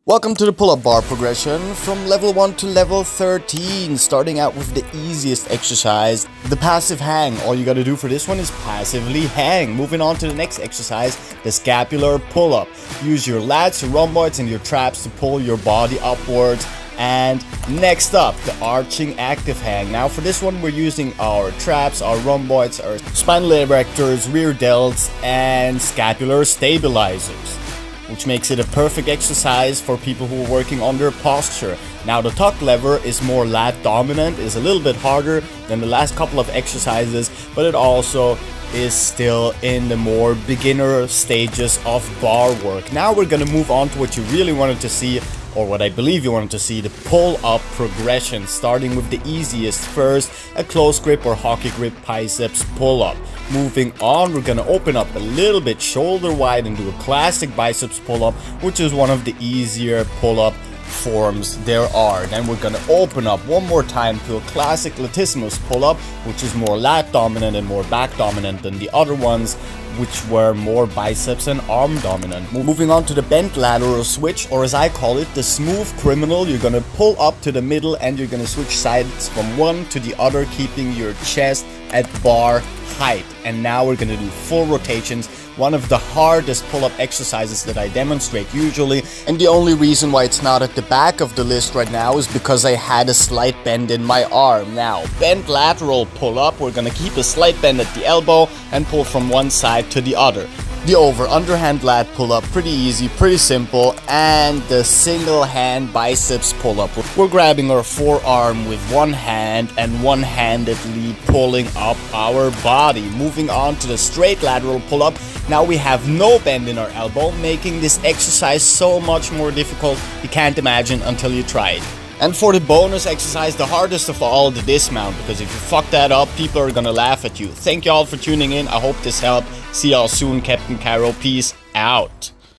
Welcome to the pull-up bar progression from level 1 to level 13, starting out with the easiest exercise, the passive hang. All you gotta do for this one is passively hang. Moving on to the next exercise, the scapular pull-up. Use your lats, your rhomboids, and your traps to pull your body upwards. And next up, the arching active hang. Now for this one, we're using our traps, our rhomboids, our spinal erectors, rear delts, and scapular stabilizers, which makes it a perfect exercise for people who are working on their posture. Now the tuck lever is more lat dominant, is a little bit harder than the last couple of exercises, but it also is still in the more beginner stages of bar work. Now we're gonna move on to what you really wanted to see, or what I believe you wanted to see, the pull-up progression, starting with the easiest first, a close grip or hockey grip biceps pull-up. Moving on, we're gonna open up a little bit shoulder wide and do a classic biceps pull-up, which is one of the easier pull-up forms there are. Then we're gonna open up one more time to a classic latissimus pull-up, which is more lat dominant and more back dominant than the other ones, which were more biceps and arm dominant. Moving on to the bent lateral switch, or as I call it, the smooth criminal. You're gonna pull up to the middle and you're gonna switch sides from one to the other, keeping your chest at bar height. And now we're gonna do full rotations, one of the hardest pull-up exercises that I demonstrate usually, and the only reason why it's not at the back of the list right now is because I had a slight bend in my arm. Now, bent lateral pull-up, we're gonna keep a slight bend at the elbow and pull from one side to the other. The over-underhand lat pull-up, pretty easy, pretty simple. And the single hand biceps pull-up, we're grabbing our forearm with one hand and one-handedly pulling up our body. Moving on to the straight lateral pull-up, now we have no bend in our elbow, making this exercise so much more difficult you can't imagine until you try it. And for the bonus exercise, the hardest of all, the dismount, because if you fuck that up, people are gonna laugh at you. Thank y'all for tuning in. I hope this helped. See y'all soon, Captain Cairo. Peace out.